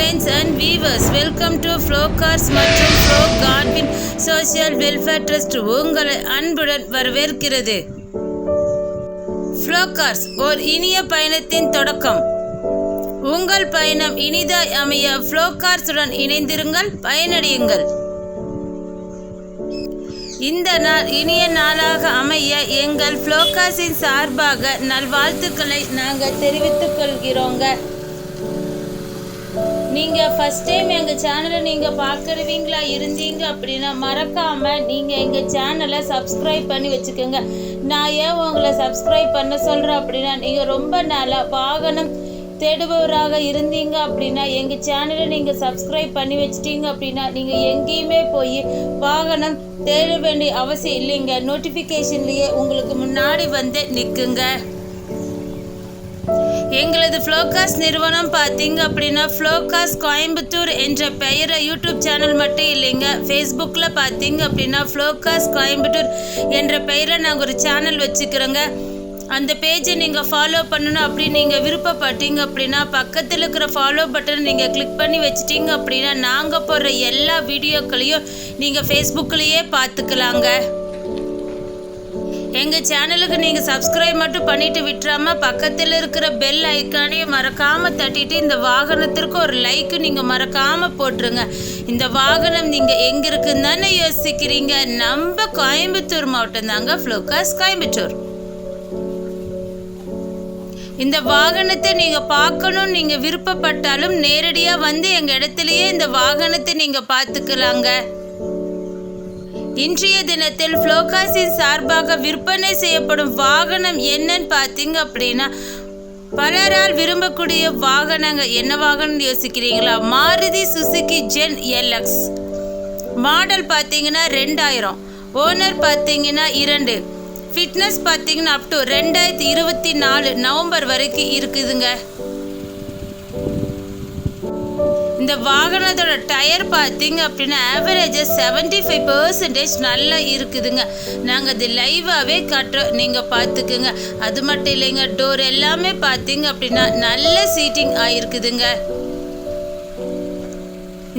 friends and viewers, welcome to Flowcars மற்றும் Flow Godwin Social Welfare Trust உங்களை அன்புடன் வரவேற்கிறது. Flowcars ஓர் இனிய பயணத்தின் தொடக்கம். உங்கள் பயணம் இனிதாய் அமைய Flowcars உடன் இணைந்திருங்கள், பயனடையுங்கள். இந்த நாள் இனிய நாளாக அமைய எங்கள் Flowcarsஇன் சார்பாக நல்வாழ்த்துக்களை நாங்கள் தெரிவித்துக் கொள்கிறோங்க. நீங்கள் ஃபஸ்ட் டைம் எங்கள் சேனலை நீங்கள் பார்க்குறவீங்களா இருந்தீங்க அப்படின்னா மறக்காமல் நீங்கள் எங்கள் சேனலை சப்ஸ்கிரைப் பண்ணி வச்சுக்கோங்க. நான் ஏன் உங்களை சப்ஸ்கிரைப் பண்ண சொல்கிறேன் அப்படின்னா நீங்கள் ரொம்ப நாளாக வாகனம் தேடுபவராக இருந்தீங்க அப்படின்னா எங்கள் சேனலை நீங்கள் சப்ஸ்கிரைப் பண்ணி வச்சிட்டீங்க அப்படின்னா நீங்கள் எங்கேயுமே போய் வாகனம் தேட வேண்டிய அவசியம் இல்லைங்க. நோட்டிஃபிகேஷன்லேயே உங்களுக்கு முன்னாடி வந்து நிற்குங்க. எங்களது Flowcars நிறுவனம் பார்த்தீங்க அப்படின்னா Flowcars கோயம்புத்தூர் என்ற பெயரை யூடியூப் சேனல் மட்டும் இல்லைங்க, ஃபேஸ்புக்கில் பார்த்தீங்க அப்படின்னா Flowcars கோயம்புத்தூர் என்ற பெயரை நாங்கள் ஒரு சேனல் வச்சுக்கிறோங்க. அந்த பேஜை நீங்கள் ஃபாலோ பண்ணணும் அப்படின்னு நீங்கள் விருப்பப்பட்டீங்க அப்படின்னா பக்கத்தில் இருக்கிற ஃபாலோ பட்டனை நீங்கள் கிளிக் பண்ணி வச்சிட்டிங்க அப்படின்னா நாங்கள் போடுற எல்லா வீடியோக்களையும் நீங்கள் ஃபேஸ்புக்கிலேயே பார்த்துக்கலாங்க. எங்கள் சேனலுக்கு நீங்கள் சப்ஸ்கிரைப் மட்டும் பண்ணிட்டு விட்டுறாமல் பக்கத்தில் இருக்கிற பெல் ஐக்கானையும் மறக்காமல் தட்டிட்டு இந்த வாகனத்திற்கு ஒரு லைக்கு நீங்கள் மறக்காமல் போட்டுருங்க. இந்த வாகனம் நீங்கள் எங்கே இருக்குன்னு தானே யோசிக்கிறீங்க? நம்ம கோயம்புத்தூர் மாவட்டம் தாங்க Flowcars கோயம்புத்தூர். இந்த வாகனத்தை நீங்கள் பார்க்கணும்னு நீங்கள் விருப்பப்பட்டாலும் நேரடியாக வந்து எங்கள் இடத்துலையே இந்த வாகனத்தை நீங்கள் பார்த்துக்கலாங்க. இன்றைய தினத்தில் Flowcarsஇன் சார்பாக விற்பனை செய்யப்படும் வாகனம் என்னன்னு பார்த்தீங்க அப்படின்னா பலரால் விரும்பக்கூடிய வாகனங்கள். என்ன வாகனம் யோசிக்கிறீங்களா? Maruti Suzuki Zen LX. Model பார்த்தீங்கன்னா 2000, ஓனர் பார்த்தீங்கன்னா 2, ஃபிட்னஸ் பார்த்தீங்கன்னா அப் டு 2024 நவம்பர் வரைக்கும் இருக்குதுங்க. இந்த வாகனத்தோட டயர் பார்த்தீங்க அப்படின்னா ஆவரேஜாக 75% நல்லா இருக்குதுங்க. நாங்கள் அது லைவாகவே காட்டுறோம், நீங்கள் பார்த்துக்குங்க. அது மட்டும் இல்லைங்க, டோர் எல்லாமே பார்த்தீங்க அப்படின்னா நல்ல சீட்டிங் ஆகிருக்குதுங்க.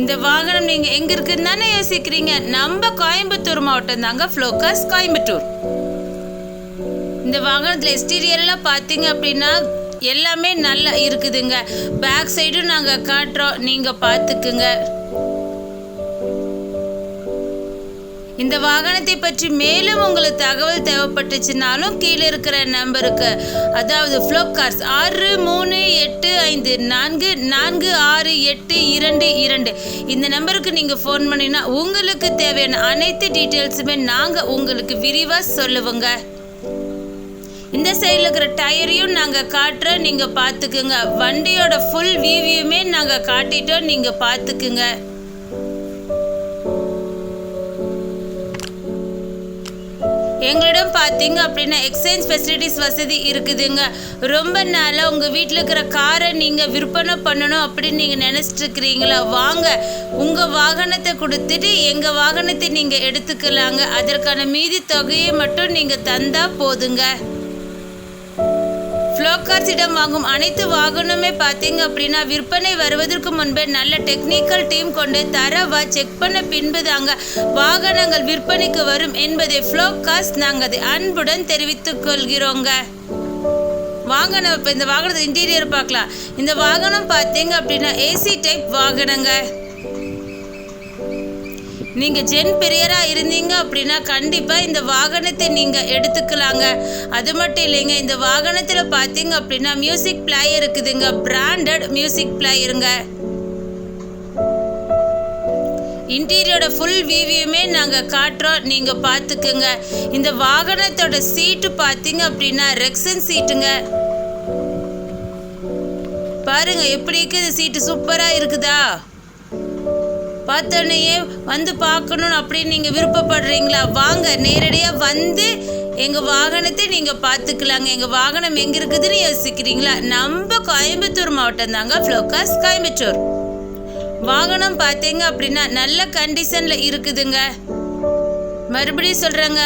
இந்த வாகனம் நீங்கள் எங்கே இருக்குன்னு தானே யோசிக்கிறீங்க? நம்ம கோயம்புத்தூர் மாவட்டம் தாங்க Flowcars கோயம்புத்தூர். இந்த வாகனத்தில் எக்ஸ்டீரியர்லாம் பார்த்தீங்க அப்படின்னா எல்லாமே நல்லா இருக்குதுங்க. பேக் சைடும் நாங்கள் காட்டுறோம், நீங்கள் பார்த்துக்குங்க. இந்த வாகனத்தை பற்றி மேலும் உங்களுக்கு தகவல் தேவைப்பட்டுச்சுனாலும் கீழே இருக்கிற நம்பருக்கு, அதாவது Flowcars 6385444682 இந்த நம்பருக்கு நீங்கள் ஃபோன் பண்ணினா உங்களுக்கு தேவையான அனைத்து டீட்டெயில்ஸுமே நாங்கள் உங்களுக்கு விரிவாக சொல்லுவோங்க. இந்த சைடில் இருக்கிற டயரையும் நாங்கள் காட்டுறோம், நீங்கள் பார்த்துக்குங்க. வண்டியோட ஃபுல் வியூவையுமே நாங்கள் காட்டிட்டோம், நீங்கள் பார்த்துக்குங்க. எங்களிடம் பார்த்தீங்க அப்படின்னா எக்ஸ்சேஞ்ச் ஃபெசிலிட்டிஸ் வசதி இருக்குதுங்க. ரொம்ப நாளாக உங்கள் வீட்டில் இருக்கிற காரை நீங்கள் விற்பனை பண்ணணும் அப்படின்னு நீங்கள் நினச்சிட்டு இருக்கிறீங்களா? வாங்க, உங்கள் வாகனத்தை கொடுத்துட்டு எங்கள் வாகனத்தை நீங்கள் எடுத்துக்கலாங்க. அதற்கான மீதி தொகையை மட்டும் நீங்கள் தந்தால் போதுங்க. Flowcarsஇடம் வாங்கும் அனைத்து வாகனமே பார்த்தீங்க அப்படின்னா விற்பனை வருவதற்கு முன்பே நல்ல டெக்னிக்கல் டீம் கொண்டு தரவா செக் பண்ண பின்பு தாங்க வாகனங்கள் விற்பனைக்கு வரும் என்பதை Flowcars நாங்கள் அதை அன்புடன் தெரிவித்துக் கொள்கிறோங்க. வாங்க, நம்ம இப்போ இந்த வாகனத்தை இன்டீரியர் பார்க்கலாம். இந்த வாகனம் பார்த்தீங்க அப்படின்னா ஏசி டைப் வாகனங்க. நீங்கள் ஜென் பிரியராக இருந்தீங்க அப்படின்னா கண்டிப்பாக இந்த வாகனத்தை நீங்கள் எடுத்துக்கலாங்க. அது மட்டும் இல்லைங்க, இந்த வாகனத்தில் பார்த்தீங்க அப்படின்னா மியூசிக் பிளேயர் இருக்குதுங்க, பிராண்டட் மியூசிக் பிளேயருங்க. இன்டீரியரோட ஃபுல் வியூவையுமே நாங்கள் காட்டுறோம், நீங்கள் பார்த்துக்குங்க. இந்த வாகனத்தோட சீட்டு பார்த்தீங்க அப்படின்னா ரெக்ஸன் சீட்டுங்க. பாருங்க எப்படி இருக்குது சீட்டு, சூப்பராக இருக்குதா? பார்த்தோன்னையே வந்து பார்க்கணும் அப்படின்னு நீங்கள் விருப்பப்படுறீங்களா? வாங்க, நேரடியாக வந்து எங்கள் வாகனத்தை நீங்கள் பார்த்துக்கலாங்க. எங்கள் வாகனம் எங்கே இருக்குதுன்னு யோசிக்கிறீங்களா? நம்ம கோயம்புத்தூர் மாவட்டம் தாங்க Flowcars கோயம்புத்தூர். வாகனம் பார்த்தீங்க அப்படின்னா நல்ல கண்டிஷனில் இருக்குதுங்க. மறுபடியும் சொல்கிறேங்க,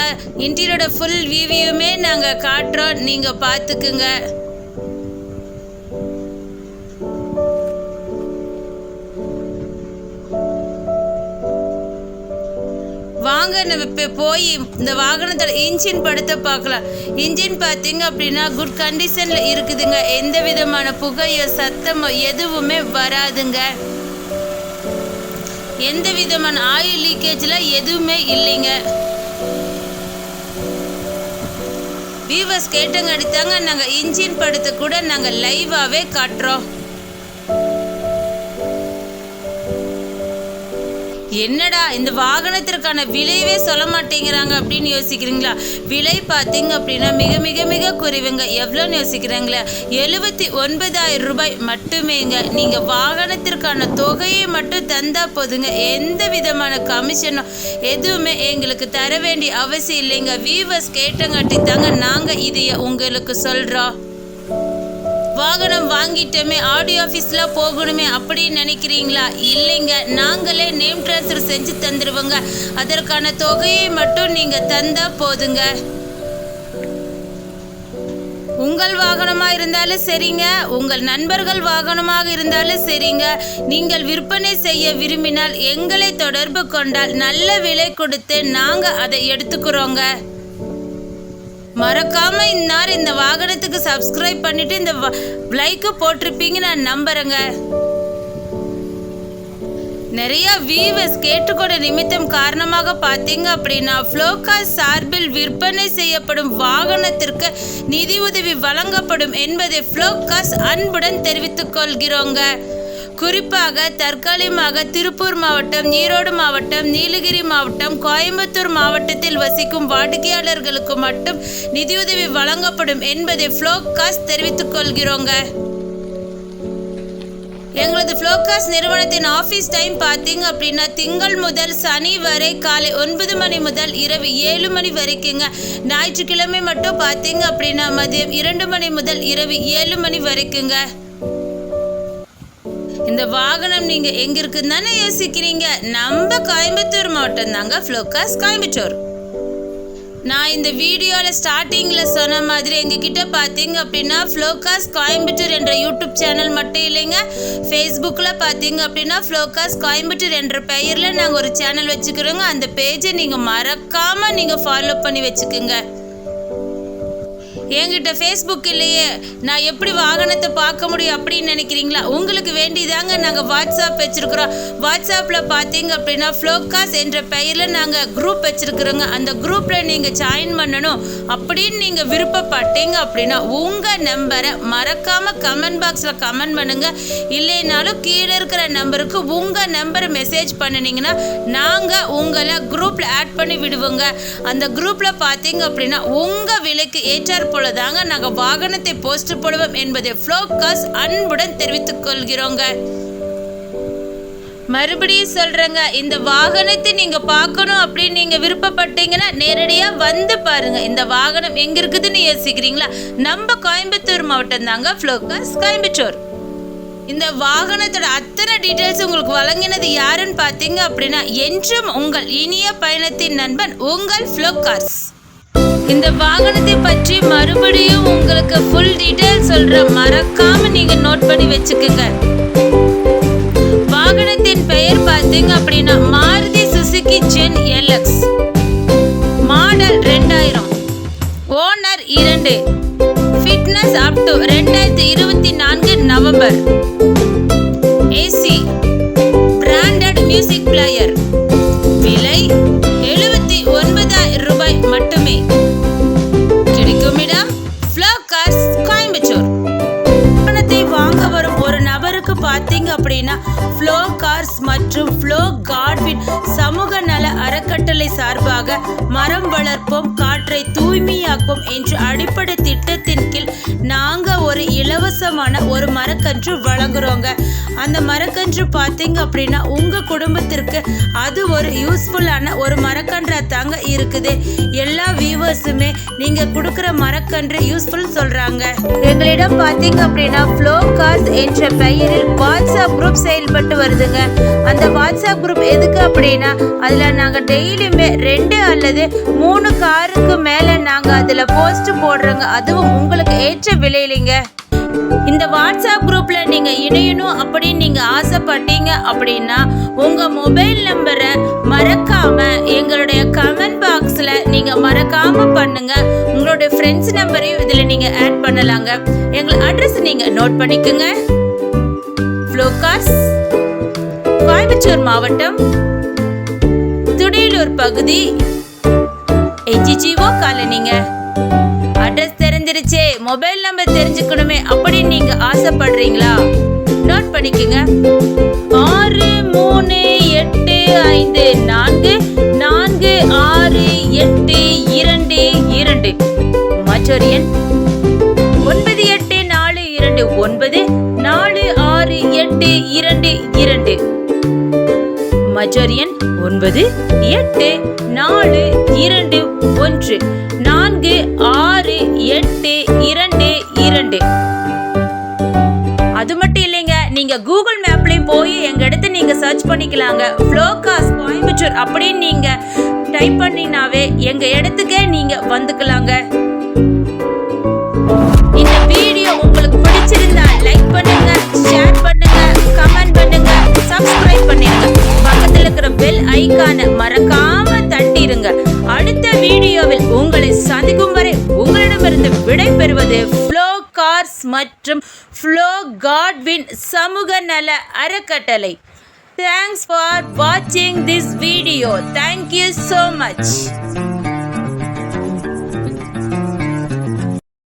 இன்டீரியரோட ஃபுல் வியூவையுமே நாங்கள் காட்டுறோம், நீங்கள் பார்த்துக்குங்க. வாங்க நம்ம இப்போ போய் இந்த வாகனத்தோட இன்ஜின் படுத்த பார்க்கலாம். இன்ஜின் பார்த்தீங்க அப்படின்னா குட் கண்டிஷனில் இருக்குதுங்க. எந்த விதமான புகையோ சத்தமோ எதுவுமே வராதுங்க. எந்த விதமான ஆயில் லீக்கேஜ்லாம் எதுவுமே இல்லைங்க. வியூவர்ஸ் கேட்டங்காடித்தாங்க நாங்கள் இன்ஜின் படுத்த கூட நாங்கள் லைவாகவே காட்டுறோம். என்னடா இந்த வாகனத்திற்கான விலையவே சொல்ல மாட்டேங்கிறாங்க அப்படின்னு யோசிக்கிறீங்களா? விலை பார்த்தீங்க அப்படின்னா மிக மிக மிக குறைவுங்க. எவ்வளோன்னு யோசிக்கிறாங்களா? 79,000 ரூபாய் மட்டுமேங்க. நீங்கள் வாகனத்திற்கான தொகையை மட்டும் தந்தா போதுங்க. எந்த விதமான கமிஷனும் எதுவுமே எங்களுக்கு தர வேண்டிய அவசியம் இல்லைங்க. வியூவர்ஸ் கேட்டங்காட்டி தாங்க நாங்கள் இதை உங்களுக்கு சொல்கிறோம். வாகனம் வாங்கிட்டோமே ஆடியோ ஆஃபீஸில் போகணுமே அப்படின்னு நினைக்கிறீங்களா? இல்லைங்க, நாங்களே நேம் ட்ரான்ஸ்ஃபர் செஞ்சு தந்துடுவோங்க. அதற்கான தொகையை மட்டும் நீங்கள் தந்தா போதுங்க. உங்கள் வாகனமாக இருந்தாலும் சரிங்க, உங்கள் நண்பர்கள் வாகனமாக இருந்தாலும் சரிங்க, நீங்கள் விற்பனை செய்ய விரும்பினால் எங்களை தொடர்பு கொண்டால் நல்ல விலை கொடுத்து நாங்கள் அதை எடுத்துக்கிறோங்க. மறக்காம இந்த வாகனத்துக்கு சப்ஸ்கிரைப் பண்ணிட்டு இந்த லைக்கு போட்டிருப்பீங்க நான் நம்புறேங்க. நிறைய வியூவர்ஸ் கேட்டுக்கொண்ட நிமித்தம் காரணமாக பார்த்தீங்க அப்படின்னா ஃப்ளோகாஸ் சார்பில் விற்பனை செய்யப்படும் வாகனத்திற்கு நிதி உதவி வழங்கப்படும் என்பதை ஃப்ளோகாஸ் அன்புடன் தெரிவித்துக் கொள்கிறோங்க. குறிப்பாக தற்காலிகமாக திருப்பூர் மாவட்டம், ஈரோடு மாவட்டம், நீலகிரி மாவட்டம், கோயம்புத்தூர் மாவட்டத்தில் வசிக்கும் வாடிக்கையாளர்களுக்கு மட்டும் நிதியுதவி வழங்கப்படும் என்பதை ஃப்ளோகாஸ் தெரிவித்துக் கொள்கிறோங்க. எங்களது ஃப்ளோகாஸ் நிறுவனத்தின் ஆஃபீஸ் டைம் பார்த்தீங்க அப்படின்னா திங்கள் முதல் சனி வரை காலை 9 மணி முதல் இரவு 7 மணி வரைக்குங்க. ஞாயிற்றுக்கிழமை மட்டும் பார்த்தீங்க அப்படின்னா மதியம் 2 மணி முதல் இரவு 7 மணி வரைக்குங்க. இந்த வாகனம் நீங்க எங்க இருக்குன்னு தானே யோசிக்கிறீங்க? நம்ம கோயம்புத்தூர் மாவட்டம் தாங்க ஃப்ளோகாஸ் கோயம்புத்தூர். நான் இந்த வீடியோவில் ஸ்டார்டிங்கில் சொன்ன மாதிரி எங்ககிட்ட பார்த்தீங்க அப்படின்னா ஃப்ளோகாஸ் கோயம்புத்தூர் என்ற யூடியூப் சேனல் மட்டும் இல்லைங்க, ஃபேஸ்புக்கில் பார்த்தீங்க அப்படின்னா ஃப்ளோகாஸ் கோயம்புத்தூர் என்ற பெயரில் நாங்கள் ஒரு சேனல் வச்சுக்கிறோங்க. அந்த பேஜை நீங்கள் மறக்காமல் நீங்கள் ஃபாலோ பண்ணி வச்சுக்கோங்க. என்கிட்ட ஃபேஸ்புக் இல்லையே, நான் எப்படி வாகனத்தை பார்க்க முடியும் அப்படின்னு நினைக்கிறீங்களா? உங்களுக்கு வேண்டிதாங்க நாங்கள் வாட்ஸ்அப் வச்சுருக்குறோம். வாட்ஸ்அப்பில் பார்த்தீங்க அப்படின்னா ஃப்ளோகாஸ் என்ற பெயரில் நாங்கள் குரூப் வச்சுருக்குறோங்க. அந்த குரூப்பில் நீங்கள் ஜாயின் பண்ணணும் அப்படின்னு நீங்கள் விருப்பப்பட்டீங்க அப்படின்னா உங்கள் நம்பரை மறக்காமல் கமெண்ட் பாக்ஸில் கமெண்ட் பண்ணுங்கள். இல்லைனாலும் கீழே இருக்கிற நம்பருக்கு உங்கள் நம்பரை மெசேஜ் பண்ணினீங்கன்னா நாங்கள் உங்களை குரூப்பில் ஆட் பண்ணி விடுவோங்க. அந்த குரூப்பில் பார்த்தீங்க அப்படின்னா உங்கள் விலைக்கு ஏற்றார் தாங்க நாங்கள் வாகனத்தை போஸ்ட் போடுவோம் என்பதை ஃப்ளோகாஸ் அன்புடன் தெரிவித்துக் கொள்கிறோங்க. மறுபடியும் சொல்றேங்க, இந்த வாகனத்தை நீங்க பார்க்கணும் அப்படின்னு நீங்க விருப்பப்பட்டீங்கன்னா நேரடியா வந்து பாருங்க. இந்த வாகனம் எங்க இருக்குதுன்னு யோசிக்கிறீங்களா? நம்ம கோயம்புத்தூர் மாவட்டம் தாங்க ஃப்ளோகாஸ் கோயம்புத்தூர். இந்த வாகனத்தோட அத்தனை டீட்டெயில்ஸ் உங்களுக்கு வழங்கினது யாருன்னு பார்த்தீங்க அப்படின்னா என்றும் உங்கள் இனிய பயணத்தின் நண்பன் உங்கள் ஃப்ளோகாஸ். இந்த வாகனத்தை பற்றி மறுபடியும் உங்களுக்கு ஃபுல் டீடைல் சொல்றேன், மறக்காம நீங்க நோட் பண்ணி வச்சுக்கோங்க. வாகனத்தின் பெயர் பார்த்தீங்க அப்படின்னா Maruti Suzuki Zen LX, model 2000, owner 2, fitness up to 2024 November, AC, branded music player. விலை 79,000 ரூபாய் மட்டுமே. கிடைக்கும் இடம் ஃப்ளோகாஸ் கோயம்புத்தூர். வாகனத்தை வாங்க வரும் ஒரு நபருக்கு பார்த்தீங்க அப்படின்னா ஃப்ளோகாஸ் மற்றும் ஃப்ளோ கார்ட்வின் சமூக நல அறக்கட்டளை சார்பாக மரம் வளர்ப்போம் காற்றை தூய்மையாக்கும் என்ற அடிப்படை திட்டத்தின் கீழ் நாங்கள் ஒரு இலவசமான ஒரு மரக்கன்று வழங்குறோங்க. அந்த மரக்கன்று பார்த்தீங்க அப்படின்னா உங்கள் குடும்பத்திற்கு அது ஒரு யூஸ்ஃபுல்லான ஒரு மரக்கன்றா தாங்க இருக்குது. எல்லா வியூவர்ஸுமே நீங்கள் கொடுக்குற மரக்கன்று யூஸ்ஃபுல் சொல்கிறாங்க. எங்களிடம் பார்த்தீங்க அப்படின்னா ஃப்ளோகாஸ் என்ற பெயரில் வாட்ஸ்அப் குரூப் செயல்பட்டு வருதுங்க. அந்த வாட்ஸ்அப் குரூப் எதுக்கு அப்படின்னா அதில் நாங்கள் டெய்லியுமே 2 அல்லது 3 காருக்கு மேலே நாங்கள் அதில் போஸ்ட் போடுறோங்க. அதுவும் உங்களுக்கு ஏற்ற விலையிலிங்க. இந்த வாட்ஸ்அப் குரூப்ல நீங்க இணையணும் அப்படின்னு நீங்க ஆசைப்பட்டீங்க அப்படின்னா உங்க மொபைல் நம்பரை மறக்காம எங்களுடைய நீங்கள் மறக்காமல் பண்ணுங்க. உங்களுடைய ஃப்ரெண்ட்ஸ் நம்பரையும் இதில் நீங்கள் ஆட் பண்ணலாங்க. எங்கள் அட்ரஸ் நீங்கள் நோட் பண்ணிக்கோங்க. ஃப்ளோ கார்ஸ், கோயம்புத்தூர் மாவட்டம், துடியலூர் பகுதி, HGO காலனிங்க. அட்ரஸ் தெரிஞ்சிருச்சே, மொபைல் நம்பர் தெரிஞ்சுக்கணுமே அப்படின்னு நீங்க ஆசைப்படுறீங்களா? நோட் பண்ணிக்கோங்க. 638544468222. மற்றொரு எண் 9842946822. மற்றொரு எண் 9842146822. அது மட்டும் இல்லைங்க, நீங்க கூகுள் மேப்லயும் போய் எங்க இடத்த நீங்க சர்ச் பண்ணிக்கலாங்க. ஃப்ளோ கார்ஸ் கோயம்புத்தூர் அப்படின்னு நீங்க டைப் பண்ணினாவே எங்க இடத்துக்கே நீங்க வந்துக்கலாங்க. இந்த வீடியோ உங்களுக்கு பிடிச்சிருந்தா லைக் பண்ணுங்க, ஷேர் பண்ணுங்க, கமெண்ட் பண்ணுங்க, சப்ஸ்கிரைப் பண்ணிருங்க. பக்கத்துல இருக்கிற பெல் ஐகானை மறக்காம தட்டிருங்க. அடுத்த வீடியோவில் உங்களை சந்திக்கும் வரை உங்களிடமிருந்து விடை பெறுவது ஃப்ளோ கார்ஸ் மற்றும் ஃப்ளோ காட்வின் சமூக நல அறக்கட்டளை. Thanks for watching this video. Thank you so much.